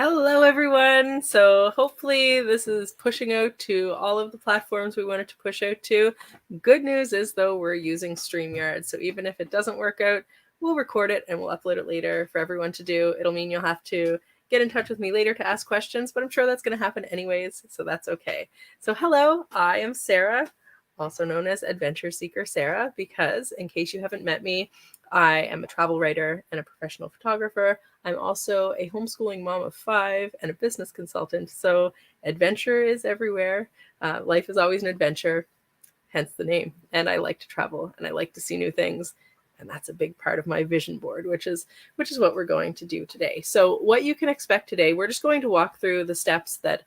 Hello, everyone. So hopefully this is pushing out to all of the platforms we wanted to push out to. Good news is, though, we're using StreamYard. So even if it doesn't work out, we'll record it and we'll upload it later for everyone to do. It'll mean you'll have to get in touch with me later to ask questions, but I'm sure that's going to happen anyways, so that's okay. So hello, I am Sarah, also known as Adventure Seeker Sarah, because in case you haven't met me, I am a travel writer and a professional photographer. I'm also a homeschooling mom of 5 and a business consultant. So adventure is everywhere. Life is always an adventure, hence the name. And I like to travel and I like to see new things. And that's a big part of my vision board, which is what we're going to do today. So what you can expect today, we're just going to walk through the steps that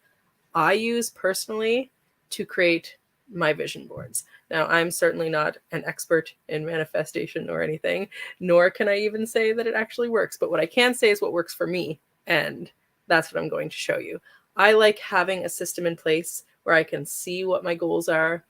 I use personally to create my vision boards. Now, I'm certainly not an expert in manifestation or anything, nor can I even say that it actually works. But what I can say is what works for me, and that's what I'm going to show you. I like having a system in place where I can see what my goals are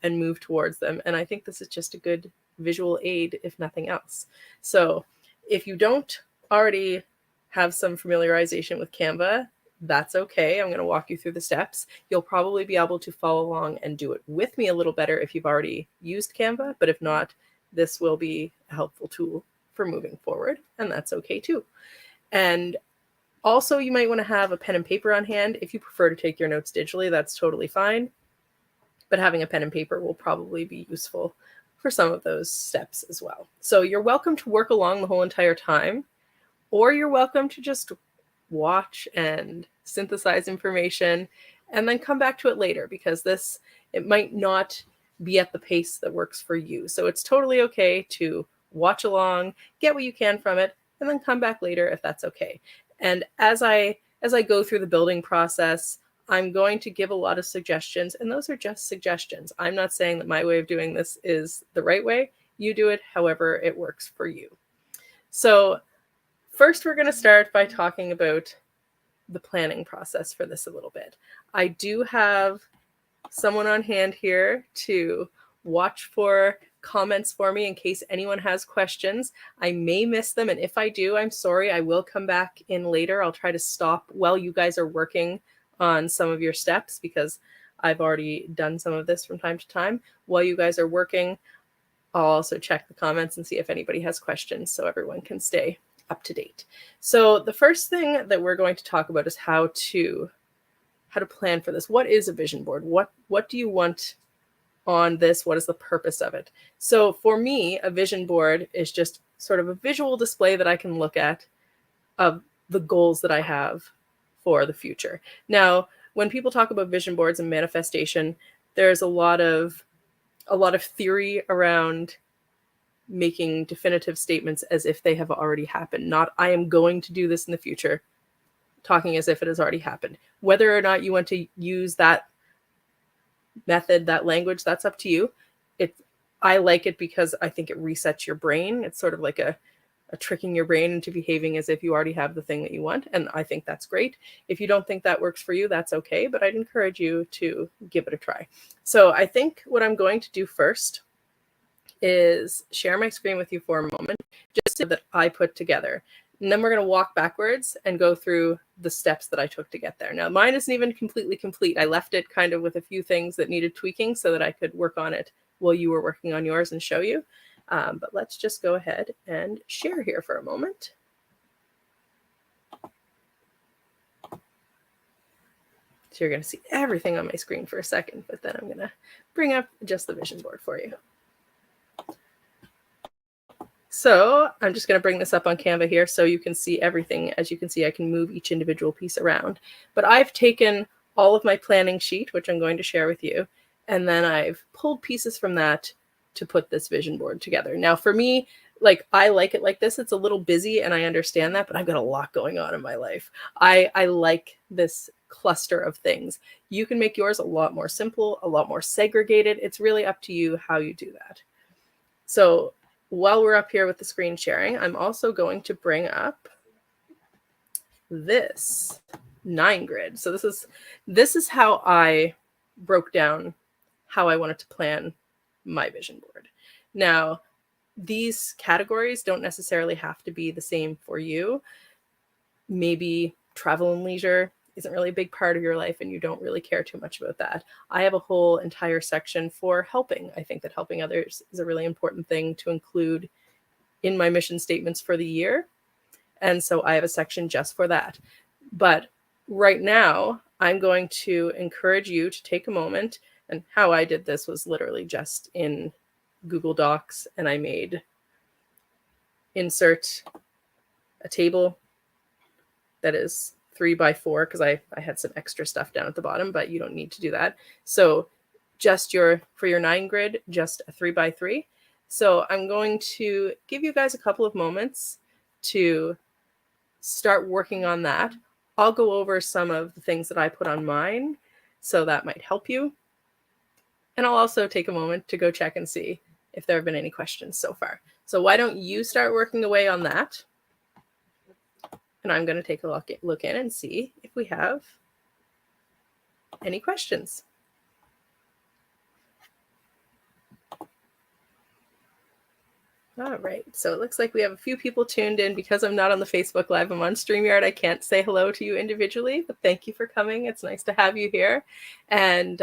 and move towards them. And I think this is just a good visual aid, if nothing else. So if you don't already have some familiarization with Canva, that's okay. I'm going to walk you through the steps. You'll probably be able to follow along and do it with me a little better if you've already used Canva, but if not, this will be a helpful tool for moving forward, and that's okay too. And also, you might want to have a pen and paper on hand. If you prefer to take your notes digitally, that's totally fine, but having a pen and paper will probably be useful for some of those steps as well. So you're welcome to work along the whole entire time, or you're welcome to just watch and synthesize information and then come back to it later, because it might not be at the pace that works for you. So it's totally okay to watch along, get what you can from it, and then come back later if that's okay. And as I go through the building process, I'm going to give a lot of suggestions, and those are just suggestions. I'm not saying that my way of doing this is the right way. You do it however it works for you. So first, we're going to start by talking about the planning process for this a little bit. I do have someone on hand here to watch for comments for me in case anyone has questions. I may miss them, and if I do, I'm sorry. I will come back in later. I'll try to stop while you guys are working on some of your steps, because I've already done some of this from time to time. While you guys are working, I'll also check the comments and see if anybody has questions so everyone can stay up to date. So the first thing that we're going to talk about is how to plan for this. What is a vision board? What do you want on this? What is the purpose of it? So for me, a vision board is just sort of a visual display that I can look at of the goals that I have for the future. Now, when people talk about vision boards and manifestation, there's a lot of theory around making definitive statements as if they have already happened. Not, I am going to do this in the future, talking as if it has already happened. Whether or not you want to use that method, that language, that's up to you. I like it because I think it resets your brain. It's sort of like a tricking your brain into behaving as if you already have the thing that you want. And I think that's great. If you don't think that works for you, that's okay. But I'd encourage you to give it a try. So I think what I'm going to do first is share my screen with you for a moment, just so that I put together. And then we're going to walk backwards and go through the steps that I took to get there. Now, mine isn't even completely complete. I left it kind of with a few things that needed tweaking so that I could work on it while you were working on yours and show you. But let's just go ahead and share here for a moment. So you're going to see everything on my screen for a second, but then I'm going to bring up just the vision board for you. So I'm just going to bring this up on Canva here so you can see everything. As you can see, I can move each individual piece around. But I've taken all of my planning sheet, which I'm going to share with you, and then I've pulled pieces from that to put this vision board together. Now, for me, I like it like this. It's a little busy, and I understand that, but I've got a lot going on in my life. I like this cluster of things. You can make yours a lot more simple, a lot more segregated. It's really up to you how you do that. So while we're up here with the screen sharing, I'm also going to bring up this 9-grid. So this is how I broke down how I wanted to plan my vision board. Now, these categories don't necessarily have to be the same for you. Maybe travel and leisure isn't really a big part of your life and you don't really care too much about that, I have a whole entire section for helping. I think that helping others is a really important thing to include in my mission statements for the year. And so I have a section just for that. But right now, I'm going to encourage you to take a moment. And how I did this was literally just in Google Docs, and I made insert a table that is 3x4 because I had some extra stuff down at the bottom, but you don't need to do that. So just for your 9 grid, just a 3x3. So I'm going to give you guys a couple of moments to start working on that. I'll go over some of the things that I put on mine, so that might help you. And I'll also take a moment to go check and see if there have been any questions so far. So why don't you start working away on that? And I'm going to take a look in and see if we have any questions. All right, so it looks like we have a few people tuned in. Because I'm not on the Facebook Live, I'm on StreamYard. I can't say hello to you individually, but thank you for coming. It's nice to have you here. And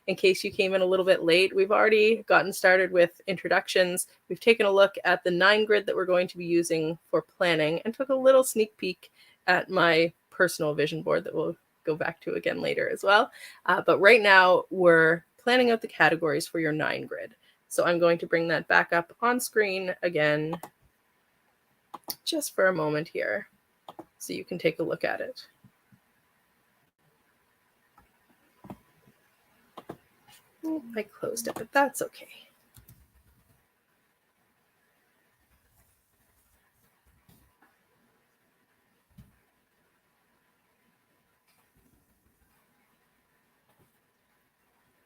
in case you came in a little bit late, we've already gotten started with introductions. We've taken a look at the 9 grid that we're going to be using for planning and took a little sneak peek at my personal vision board that we'll go back to again later as well. But right now, we're planning out the categories for your 9 grid. So I'm going to bring that back up on screen again, just for a moment here, so you can take a look at it. Oh, I closed it, but that's okay.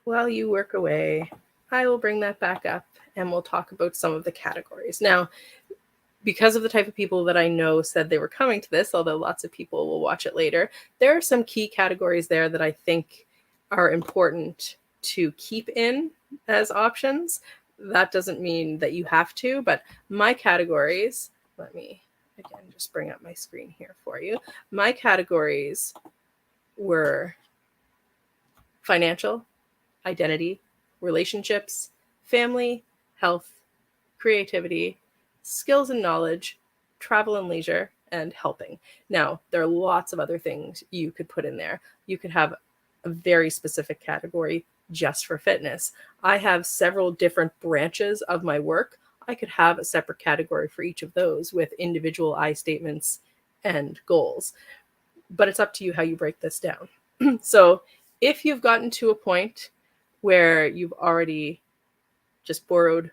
While you work away, I will bring that back up and we'll talk about some of the categories. Now, because of the type of people that I know said they were coming to this, although lots of people will watch it later, there are some key categories there that I think are important to keep in as options. That doesn't mean that you have to, but my categories, let me again just bring up my screen here for you. My categories were financial, identity, relationships, family, health, creativity, skills and knowledge, travel and leisure, and helping. Now, there are lots of other things you could put in there. You could have a very specific category just for fitness. I have several different branches of my work. I could have a separate category for each of those with individual I statements and goals. But it's up to you how you break this down. So if you've gotten to a point where you've already just borrowed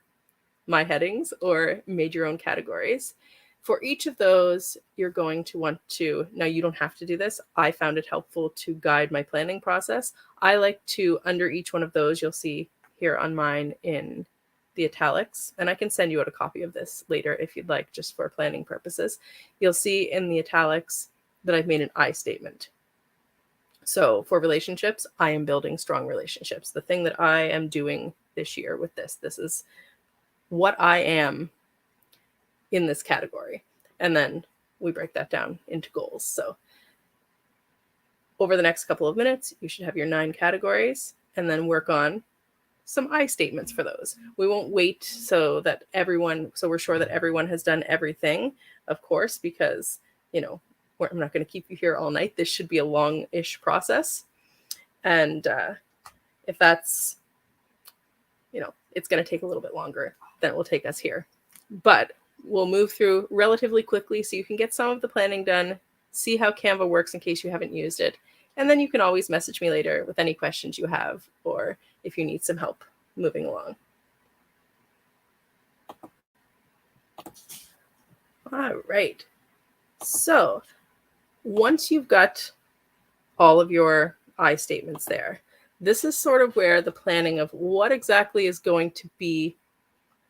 my headings or made your own categories, for each of those, you're going to want to, now you don't have to do this. I found it helpful to guide my planning process. I like to, under each one of those, you'll see here on mine in the italics, and I can send you out a copy of this later if you'd like, just for planning purposes. You'll see in the italics that I've made an I statement. So for relationships, I am building strong relationships. The thing that I am doing this year with this is what I am in this category. And then we break that down into goals. So over the next couple of minutes, you should have your 9 categories and then work on some I statements for those. We won't wait so we're sure that everyone has done everything, of course, because, I'm not going to keep you here all night. This should be a long-ish process. And if that's, it's going to take a little bit longer than it will take us here. But we'll move through relatively quickly so you can get some of the planning done, see how Canva works in case you haven't used it. And then you can always message me later with any questions you have or if you need some help moving along. All right. So once you've got all of your I statements there, this is sort of where the planning of what exactly is going to be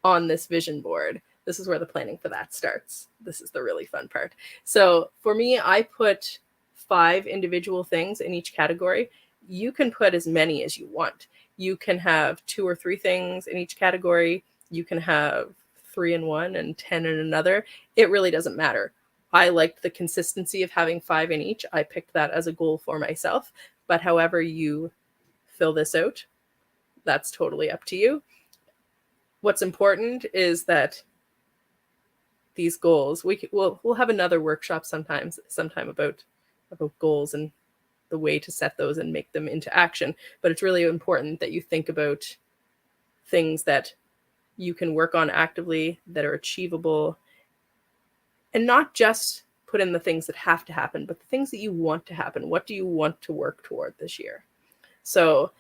on this vision board, this is where the planning for that starts. This is the really fun part. So for me, I put 5 individual things in each category. You can put as many as you want. You can have 2 or 3 things in each category. You can have 3 in one and 10 in another. It really doesn't matter. I liked the consistency of having 5 in each. I picked that as a goal for myself. But however you fill this out, that's totally up to you. What's important is that these goals, we'll have another workshop sometime about goals and the way to set those and make them into action. But it's really important that you think about things that you can work on actively, that are achievable, and not just put in the things that have to happen, but the things that you want to happen. What do you want to work toward this year? So,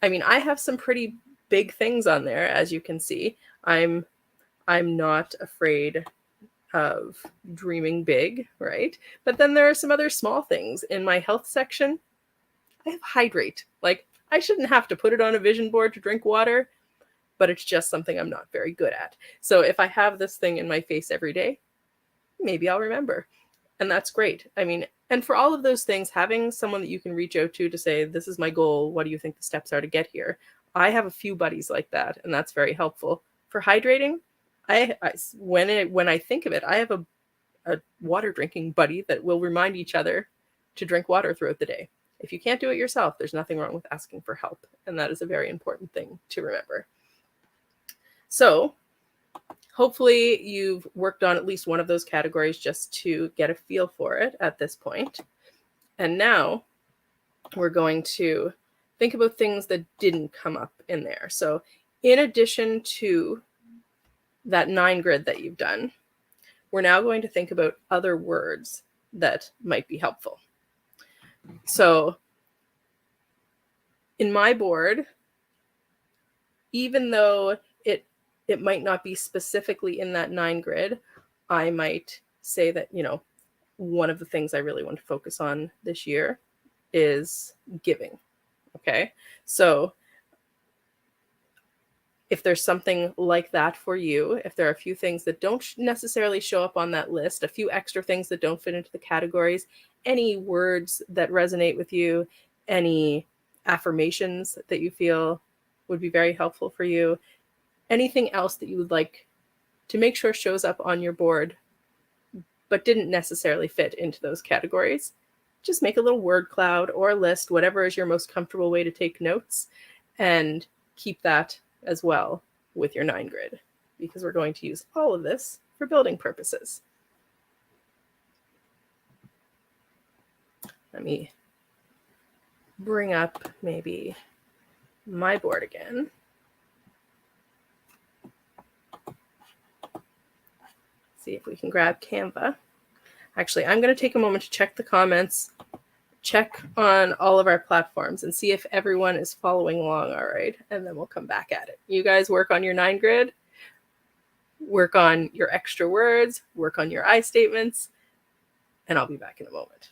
I mean, I have some pretty big things on there, as you can see. I'm not afraid of dreaming big, right? But then there are some other small things. In my health section, I have hydrate. Like, I shouldn't have to put it on a vision board to drink water, but it's just something I'm not very good at. So if I have this thing in my face every day, maybe I'll remember. And that's great. I mean, and for all of those things, having someone that you can reach out to say, this is my goal, what do you think the steps are to get here? I have a few buddies like that, and that's very helpful. For hydrating, when I think of it, I have a water drinking buddy that will remind each other to drink water throughout the day. If you can't do it yourself, there's nothing wrong with asking for help. And that is a very important thing to remember. So hopefully you've worked on at least one of those categories just to get a feel for it at this point. And now we're going to think about things that didn't come up in there. So in addition to that 9 grid that you've done, we're now going to think about other words that might be helpful. So in my board, even though it might not be specifically in that 9 grid, I might say that, one of the things I really want to focus on this year is giving. Okay. So if there's something like that for you, if there are a few things that don't necessarily show up on that list, a few extra things that don't fit into the categories, any words that resonate with you, any affirmations that you feel would be very helpful for you, anything else that you would like to make sure shows up on your board but didn't necessarily fit into those categories, just make a little word cloud or a list, whatever is your most comfortable way to take notes, and keep that as well with your 9 grid, because we're going to use all of this for building purposes. Let me bring up maybe my board again. See if we can grab Canva. Actually, I'm going to take a moment to check the comments, check on all of our platforms, and see if everyone is following along all right, and then we'll come back at it. You guys work on your 9 grid, work on your extra words, work on your I statements, and I'll be back in a moment.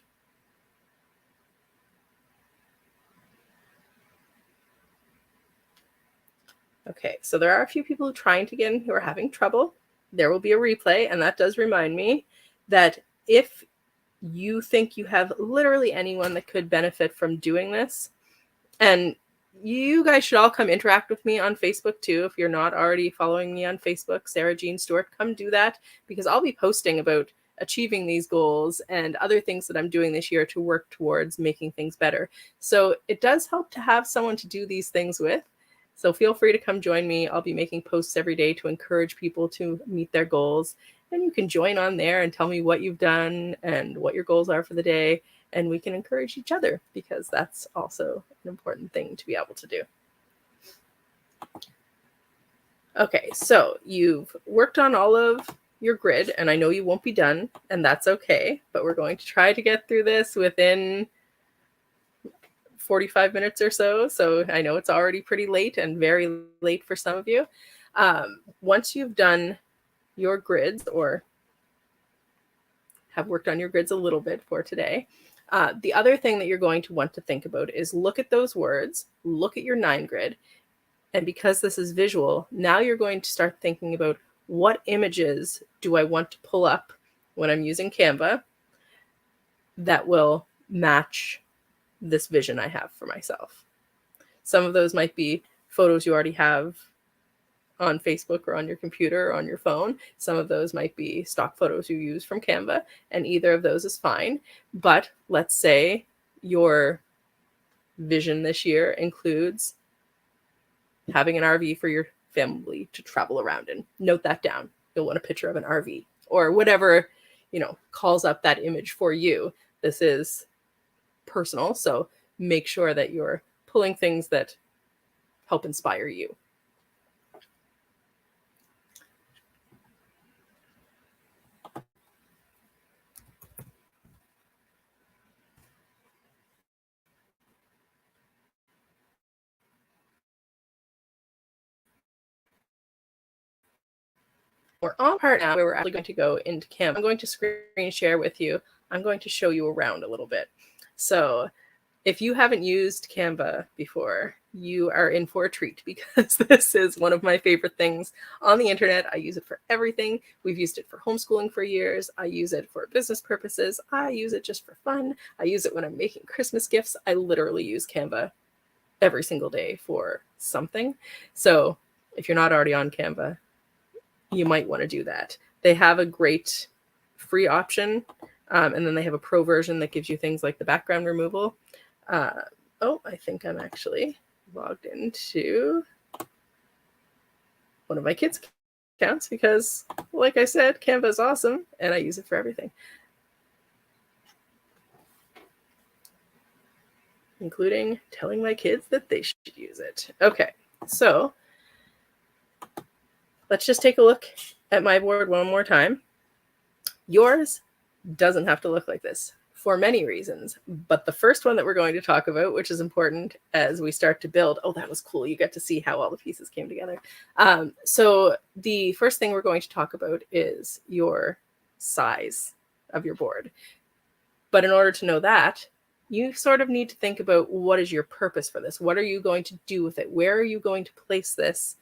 Okay, so there are a few people trying to get in who are having trouble. There will be a replay, and that does remind me that if you think you have literally anyone that could benefit from doing this, and you guys should all come interact with me on Facebook too. If you're not already following me on Facebook, Sarah Jean Stewart, come do that, because I'll be posting about achieving these goals and other things that I'm doing this year to work towards making things better. So it does help to have someone to do these things with. So feel free to come join me. I'll be making posts every day to encourage people to meet their goals. And you can join on there and tell me what you've done and what your goals are for the day. And we can encourage each other, because that's also an important thing to be able to do. Okay, so you've worked on all of your grid, and I know you won't be done, and that's okay. But we're going to try to get through this within 45 minutes or so. So I know it's already pretty late, and very late for some of you. Once you've done your grids, or have worked on your grids a little bit for today, the other thing that you're going to want to think about is look at those words, look at your 9 grid. And because this is visual, now you're going to start thinking about, what images do I want to pull up when I'm using Canva that will match this vision I have for myself. Some of those might be photos you already have on Facebook or on your computer or on your phone. Some of those might be stock photos you use from Canva, and either of those is fine. But let's say your vision this year includes having an RV for your family to travel around in. Note that down. You'll want a picture of an RV or whatever, calls up that image for you. This is personal, so make sure that you're pulling things that help inspire you. We're on part now where we're actually going to go into Canva. I'm going to screen share with you. I'm going to show you around a little bit. So if you haven't used Canva before, you are in for a treat, because this is one of my favorite things on the internet. I use it for everything. We've used it for homeschooling for years. I use it for business purposes. I use it just for fun. I use it when I'm making Christmas gifts. I literally use Canva every single day for something. So if you're not already on Canva, you might want to do that. They have a great free option, and then they have a pro version that gives you things like the background removal. I think I'm actually logged into one of my kids' accounts because, like I said, Canva is awesome and I use it for everything, including telling my kids that they should use it. Okay, so let's just take a look at my board one more time. Yours doesn't have to look like this for many reasons, but the first one that we're going to talk about, which is important as we start to build, that was cool. You get to see how all the pieces came together. So the first thing we're going to talk about is your size of your board. But in order to know that, you sort of need to think about, what is your purpose for this? What are you going to do with it? Where are you going to place this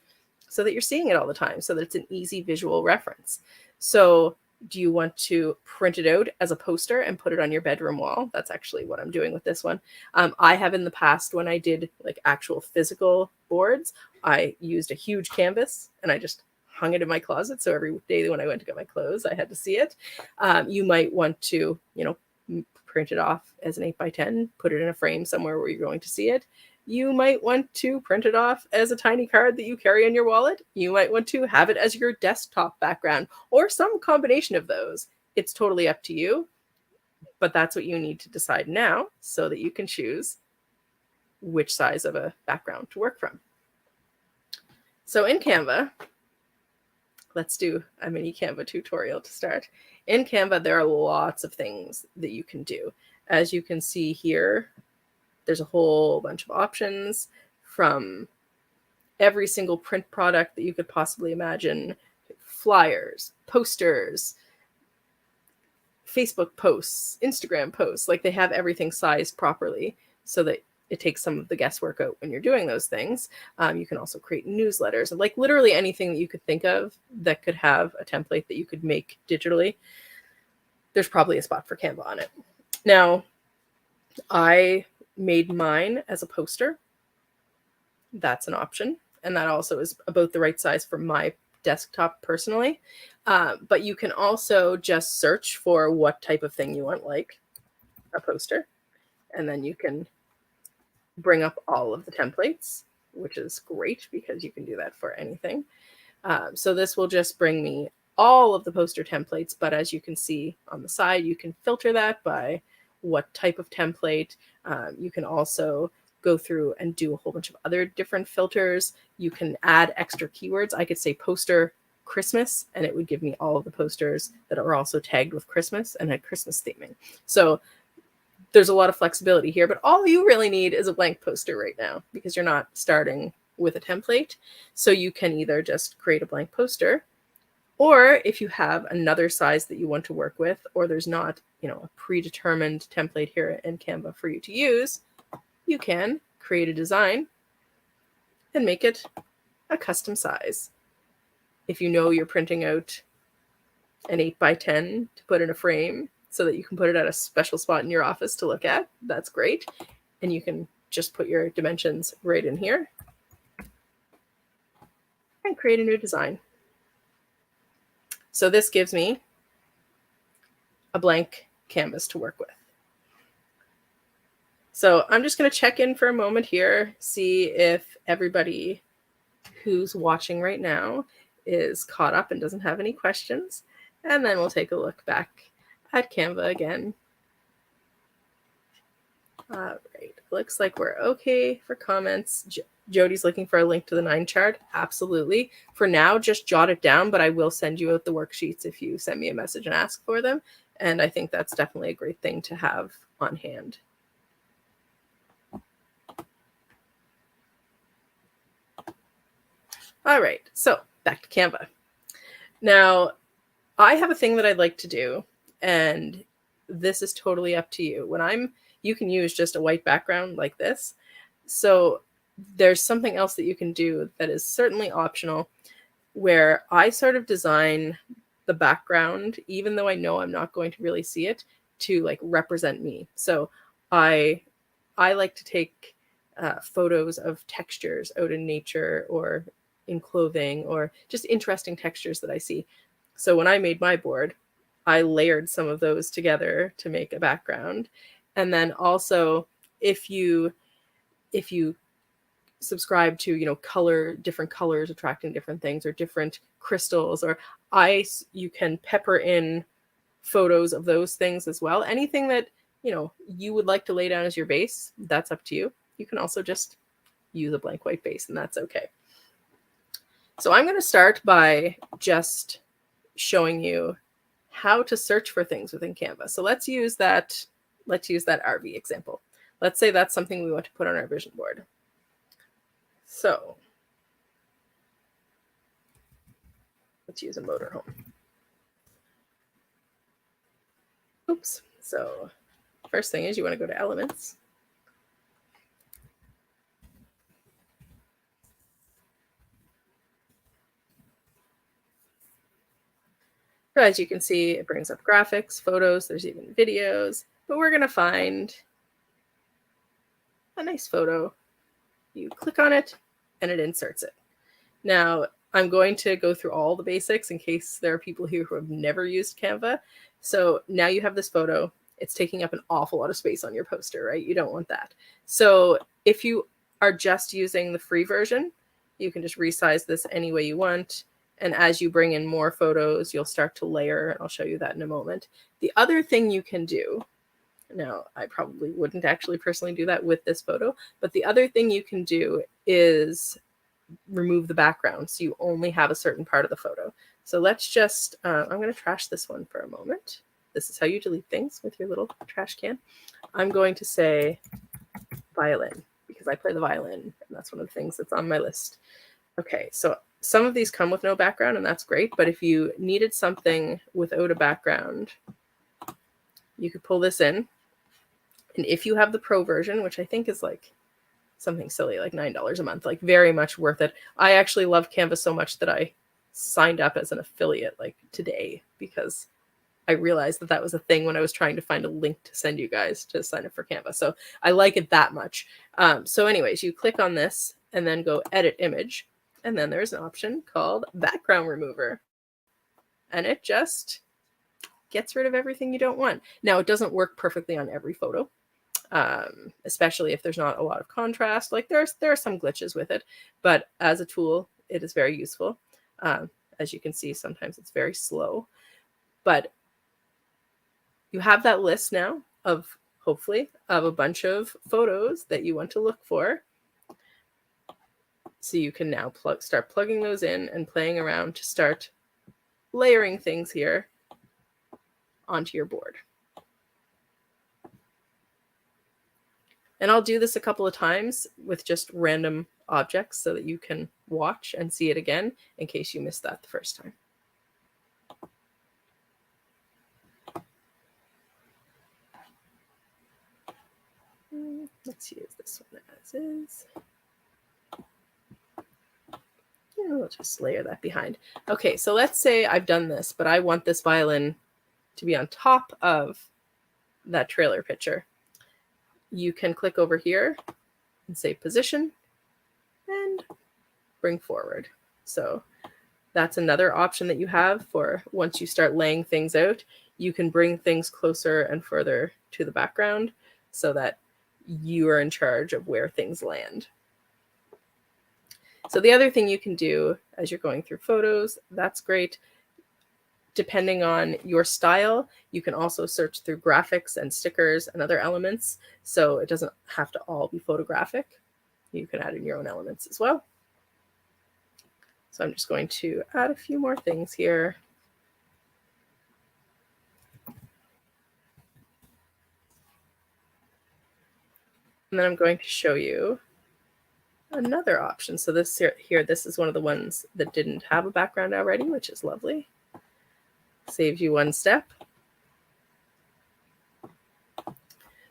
so that you're seeing it all the time, so that it's an easy visual reference? So do you want to print it out as a poster and put it on your bedroom wall? That's actually what I'm doing with this one. I have in the past, when I did like actual physical boards, I used a huge canvas and I just hung it in my closet. So every day when I went to get my clothes, I had to see it. You might want to, print it off as an 8x10, put it in a frame somewhere where you're going to see it. You might want to print it off as a tiny card that you carry in your wallet. You might want to have it as your desktop background, or some combination of those. It's totally up to you, but that's what you need to decide now so that you can choose which size of a background to work from. So in Canva, let's do a mini Canva tutorial to start. In Canva, there are lots of things that you can do. As you can see here, there's a whole bunch of options, from every single print product that you could possibly imagine, flyers, posters, Facebook posts, Instagram posts. Like, they have everything sized properly so that it takes some of the guesswork out when you're doing those things. You can also create newsletters, and like literally anything that you could think of that could have a template that you could make digitally. There's probably a spot for Canva on it. Now, I made mine as a poster. That's an option. And that also is about the right size for my desktop personally. But you can also just search for what type of thing you want, like a poster. And then you can bring up all of the templates, which is great because you can do that for anything. So this will just bring me all of the poster templates. But as you can see on the side, you can filter that by what type of template. You can also go through and do a whole bunch of other different filters. You can add extra keywords. I could say poster Christmas, and it would give me all of the posters that are also tagged with Christmas and had Christmas theming. So there's a lot of flexibility here, but all you really need is a blank poster right now, because you're not starting with a template. So you can either just create a blank poster, or if you have another size that you want to work with, or there's not, a predetermined template here in Canva for you to use, you can create a design and make it a custom size. If you know you're printing out an 8x10 to put in a frame so that you can put it at a special spot in your office to look at, that's great. And you can just put your dimensions right in here. and create a new design. So this gives me a blank canvas to work with. So I'm just going to check in for a moment here, see if everybody who's watching right now is caught up and doesn't have any questions. And then we'll take a look back at Canva again. All right, looks like we're okay for comments. Jody's looking for a link to the 9 chart. Absolutely. For now, just jot it down, but I will send you out the worksheets if you send me a message and ask for them. And I think that's definitely a great thing to have on hand. All right, so back to Canva. Now, I have a thing that I'd like to do, and this is totally up to you. You can use just a white background like this. So there's something else that you can do that is certainly optional, where I sort of design the background, even though I know I'm not going to really see it, to like represent me. So I like to take photos of textures out in nature or in clothing or just interesting textures that I see. So when I made my board, I layered some of those together to make a background. And then also if you subscribe to, different colors attracting different things or different crystals or ice, you can pepper in photos of those things as well. Anything that, you would like to lay down as your base, that's up to you. You can also just use a blank white base and that's okay. So I'm going to start by just showing you how to search for things within Canva. So let's use that RV example. Let's say that's something we want to put on our vision board. So let's use a motorhome. Oops. So first thing is you want to go to Elements. As you can see, it brings up graphics, photos, there's even videos, but we're going to find a nice photo. You click on it and it inserts it. Now, I'm going to go through all the basics in case there are people here who have never used Canva. So now you have this photo. It's taking up an awful lot of space on your poster, right? You don't want that. So if you are just using the free version, you can just resize this any way you want. And as you bring in more photos, you'll start to layer, and I'll show you that in a moment. The other thing you can do, now I probably wouldn't actually personally do that with this photo, but the other thing you can do is remove the background so you only have a certain part of the photo. So let's just, I'm going to trash this one for a moment. This is how you delete things with your little trash can. I'm going to say violin because I play the violin and that's one of the things that's on my list. Okay, so some of these come with no background and that's great, but if you needed something without a background, you could pull this in. And if you have the pro version, which I think is like something silly, like $9 a month, like very much worth it. I actually love Canva so much that I signed up as an affiliate like today because I realized that that was a thing when I was trying to find a link to send you guys to sign up for Canva. So I like it that much. So anyways, you click on this and then go edit image. And then there's an option called background remover. And it just gets rid of everything you don't want. Now, it doesn't work perfectly on every photo. Especially if there's not a lot of contrast. Like there are some glitches with it, but as a tool, it is very useful. As you can see, sometimes it's very slow, but you have that list now of hopefully of a bunch of photos that you want to look for. So you can now start plugging those in and playing around to start layering things here onto your board. And I'll do this a couple of times with just random objects so that you can watch and see it again in case you missed that the first time. Let's use this one as is. And we'll just layer that behind. Okay, so let's say I've done this, but I want this violin to be on top of that trailer picture. You can click over here and say position and bring forward. So that's another option that you have for once you start laying things out, you can bring things closer and further to the background so that you are in charge of where things land. So the other thing you can do as you're going through photos, that's great. Depending on your style, you can also search through graphics and stickers and other elements. So it doesn't have to all be photographic. You can add in your own elements as well. So I'm just going to add a few more things here. And then I'm going to show you another option. So this here, this is one of the ones that didn't have a background already, which is lovely. Saves you one step.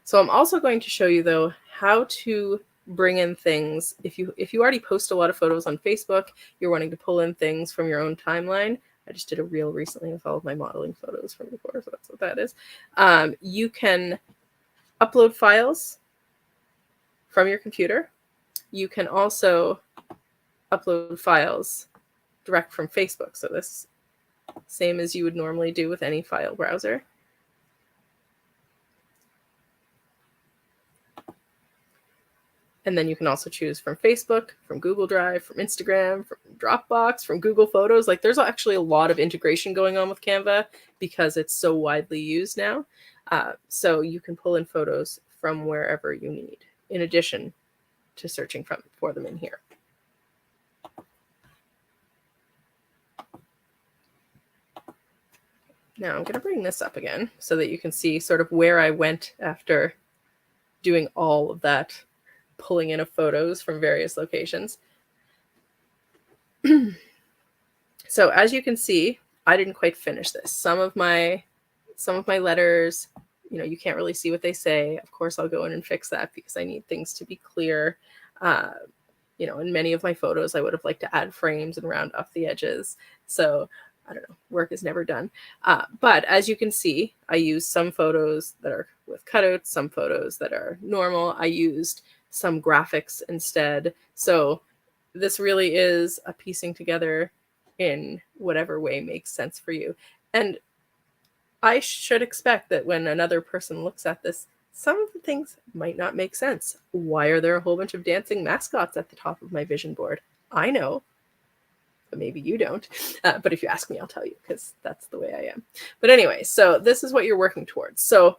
So I'm also going to show you though how to bring in things. If you already post a lot of photos on Facebook, you're wanting to pull in things from your own timeline. I just did a reel recently with all of my modeling photos from before, so that's what that is. You can upload files from your computer. You can also upload files direct from Facebook. So this same as you would normally do with any file browser. And then you can also choose from Facebook, from Google Drive, from Instagram, from Dropbox, from Google Photos. Like there's actually a lot of integration going on with Canva because it's so widely used now. So you can pull in photos from wherever you need, in addition to searching for them in here. Now I'm going to bring this up again so that you can see sort of where I went after doing all of that pulling in of photos from various locations. So as you can see, I didn't quite finish this. Some of my letters, you can't really see what they say. Of course, I'll go in and fix that because I need things to be clear. In many of my photos, I would have liked to add frames and round off the edges. So I don't know, work is never done. But as you can see, I used some photos that are with cutouts, some photos that are normal. I used some graphics instead. So this really is a piecing together in whatever way makes sense for you. And I should expect that when another person looks at this, some of the things might not make sense. Why are there a whole bunch of dancing mascots at the top of my vision board? I know, but maybe you don't. But if you ask me, I'll tell you because that's the way I am. But anyway, so this is what you're working towards. So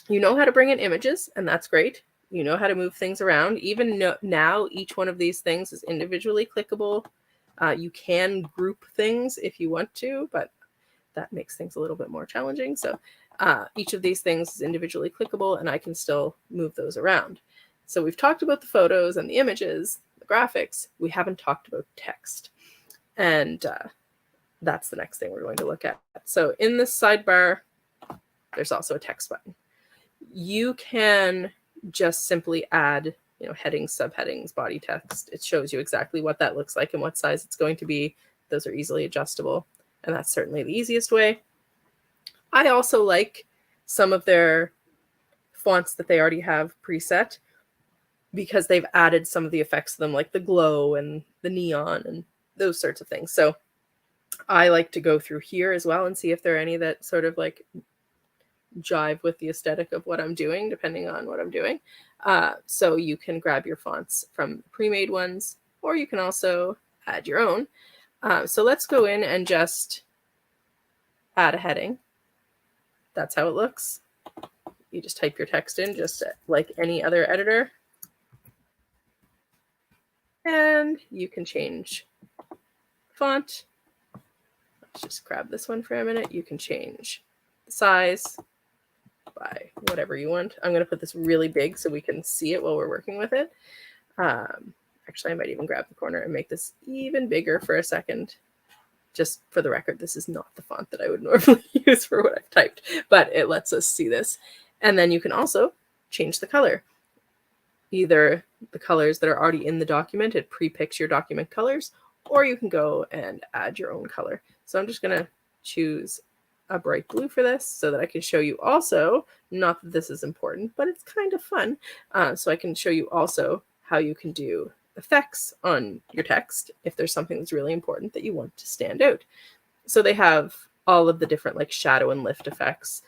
you know how to bring in images, and that's great. You know how to move things around. Even now, each one of these things is individually clickable. You can group things if you want to, but that makes things a little bit more challenging. So each of these things is individually clickable, and I can still move those around. So we've talked about the photos and the images, the graphics. We haven't talked about text. And that's the next thing we're going to look at. So in this sidebar, there's also a text button. You can just simply add, headings, subheadings, body text. It shows you exactly what that looks like and what size it's going to be. Those are easily adjustable, and that's certainly the easiest way. I also like some of their fonts that they already have preset because they've added some of the effects to them, like the glow and the neon and those sorts of things. So I like to go through here as well and see if there are any that sort of like jive with the aesthetic of what I'm doing, depending on what I'm doing. So you can grab your fonts from pre-made ones, or you can also add your own. So let's go in and just add a heading. That's how it looks. You just type your text in just like any other editor. And you can change font. Let's just grab this one for a minute. You can change the size by whatever you want. I'm going to put this really big so we can see it while we're working with it. Actually, I might even grab the corner and make this even bigger for a second. Just for the record, this is not the font that I would normally use for what I've typed, but it lets us see this. And then you can also change the color. Either the colors that are already in the document, it pre-picks your document colors, or you can go and add your own color. So I'm just going to choose a bright blue for this so that I can show you also, not that this is important, but it's kind of fun. So I can show you also how you can do effects on your text if there's something that's really important that you want to stand out. So they have all of the different like shadow and lift effects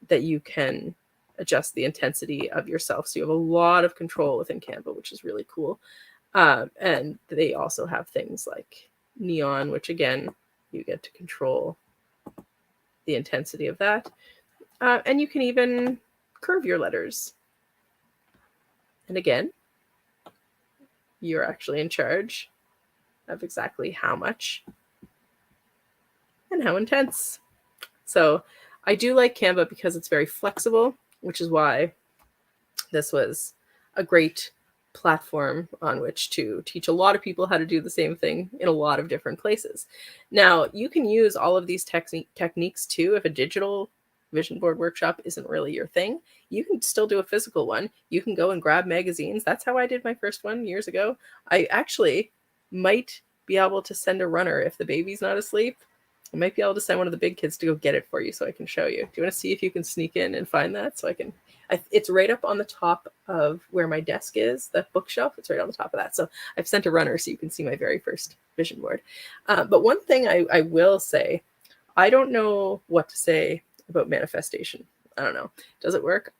that you can adjust the intensity of yourself. So you have a lot of control within Canva, which is really cool. And they also have things like neon, which again, you get to control the intensity of that. And you can even curve your letters. And again, you're actually in charge of exactly how much and how intense. So I do like Canva because it's very flexible, which is why this was a great platform on which to teach a lot of people how to do the same thing in a lot of different places. Now, you can use all of these techniques too. If a digital vision board workshop isn't really your thing, you can still do a physical one. You can go and grab magazines. That's how I did my first one years ago. I actually might be able to send a runner if the baby's not asleep. I might be able to send one of the big kids to go get it for you so I can show you. Do you want to see if you can sneak in and find that so I can... It's right up on the top of where my desk is, the bookshelf. It's right on the top of that. So I've sent a runner so you can see my very first vision board. But one thing I will say, I don't know what to say about manifestation. I don't know. Does it work?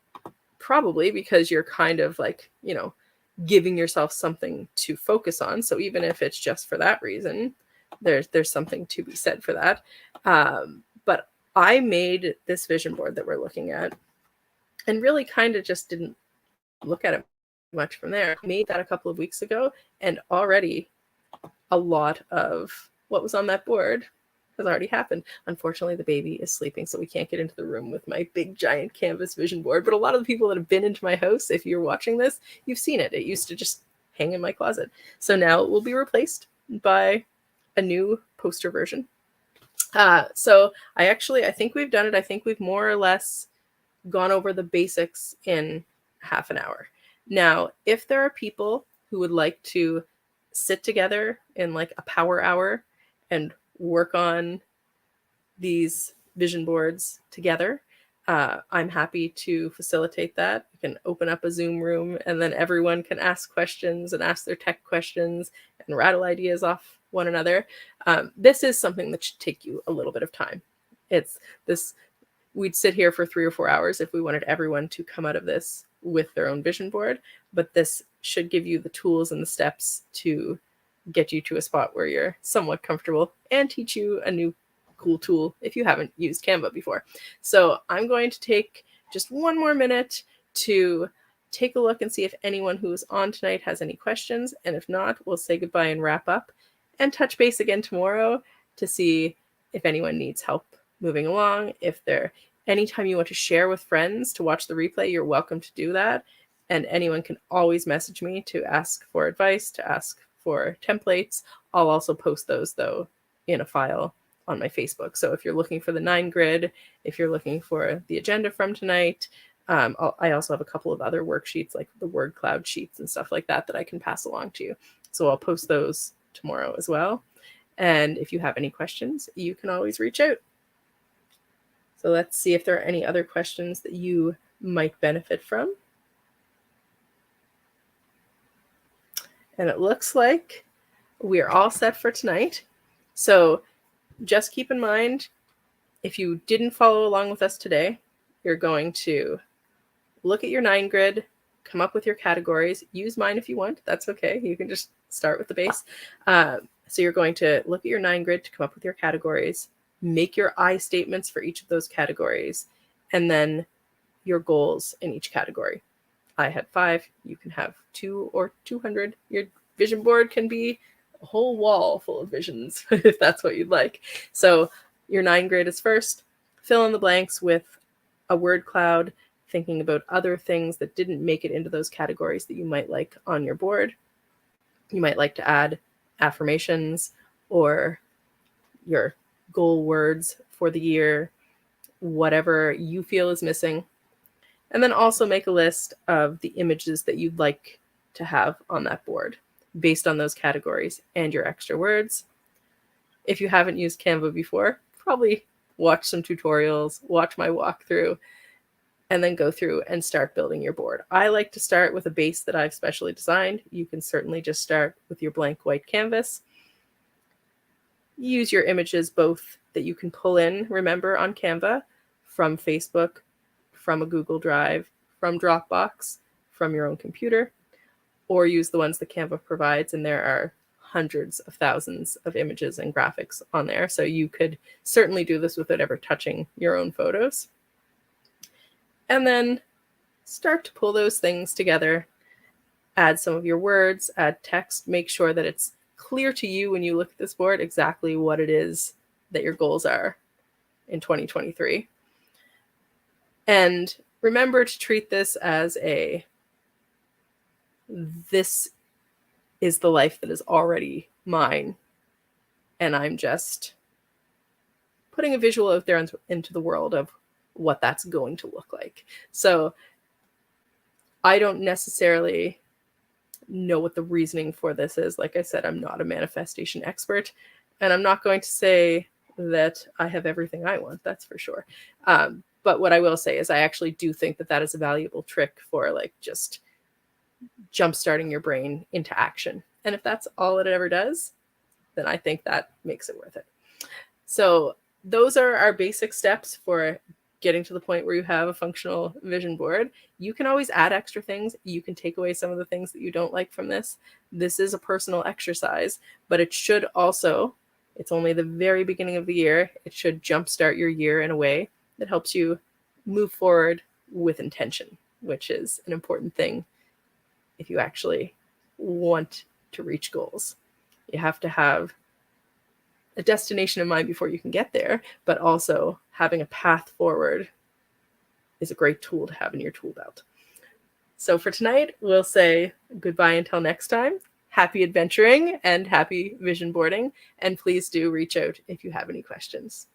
Probably, because you're kind of like, you know, giving yourself something to focus on. So even if it's just for that reason, there's something to be said for that. But I made this vision board that we're looking at and really kind of just didn't look at it much from there. I made that a couple of weeks ago, and already a lot of what was on that board has already happened. Unfortunately, the baby is sleeping, so we can't get into the room with my big giant canvas vision board. But a lot of the people that have been into my house, if you're watching this, you've seen it. It used to just hang in my closet. So now it will be replaced by a new poster version. So I think we've done it. I think we've more or less gone over the basics in half an hour. Now, if there are people who would like to sit together in like a power hour and work on these vision boards together, I'm happy to facilitate that. You can open up a Zoom room and then everyone can ask questions and ask their tech questions and rattle ideas off one another. This is something that should take you a little bit of time. We'd sit here for 3 or 4 hours if we wanted everyone to come out of this with their own vision board, but this should give you the tools and the steps to get you to a spot where you're somewhat comfortable and teach you a new cool tool if you haven't used Canva before. So I'm going to take just one more minute to take a look and see if anyone who's on tonight has any questions. And if not, we'll say goodbye and wrap up and touch base again tomorrow to see if anyone needs help moving along. Anytime you want to share with friends to watch the replay, you're welcome to do that. And anyone can always message me to ask for advice, to ask for templates. I'll also post those though in a file on my Facebook. So if you're looking for the 9 grid, if you're looking for the agenda from tonight, I also have a couple of other worksheets like the word cloud sheets and stuff like that I can pass along to you. So I'll post those tomorrow as well. And if you have any questions, you can always reach out. So let's see if there are any other questions that you might benefit from. And it looks like we're all set for tonight. So just keep in mind, if you didn't follow along with us today, you're going to look at your 9 grid, come up with your categories. Use mine if you want. That's okay. You can just start with the base. So you're going to look at your 9 grid to come up with your categories, make your I statements for each of those categories, and then your goals in each category. I had 5. You can have 2 or 200. Your vision board can be a whole wall full of visions if that's what you'd like. So your 9 grid is first. Fill in the blanks with a word cloud, thinking about other things that didn't make it into those categories that you might like on your board. You might like to add affirmations or your goal words for the year, whatever you feel is missing. And then also make a list of the images that you'd like to have on that board based on those categories and your extra words. If you haven't used Canva before, probably watch some tutorials, watch my walkthrough, and then go through and start building your board. I like to start with a base that I've specially designed. You can certainly just start with your blank white canvas. Use your images both that you can pull in, remember, on Canva, from Facebook, from a Google Drive, from Dropbox, from your own computer, or use the ones that Canva provides, and there are hundreds of thousands of images and graphics on there. So you could certainly do this without ever touching your own photos. And then start to pull those things together. Add some of your words, add text, make sure that it's clear to you when you look at this board exactly what it is that your goals are in 2023. And remember to treat this as this is the life that is already mine, and I'm just putting a visual out there into the world of what that's going to look like. So I don't necessarily know what the reasoning for this is. Like I said, I'm not a manifestation expert, and I'm not going to say that I have everything I want, that's for sure. But what I will say is I actually do think that that is a valuable trick for like just jumpstarting your brain into action. And if that's all it ever does, then I think that makes it worth it. So those are our basic steps for getting to the point where you have a functional vision board. You can always add extra things. You can take away some of the things that you don't like from this. This is a personal exercise, but it should also, it's only the very beginning of the year, it should jumpstart your year in a way that helps you move forward with intention, which is an important thing if you actually want to reach goals. You have to have a destination in mind before you can get there, but also having a path forward is a great tool to have in your tool belt. So for tonight, we'll say goodbye until next time. Happy adventuring and happy vision boarding. And please do reach out if you have any questions.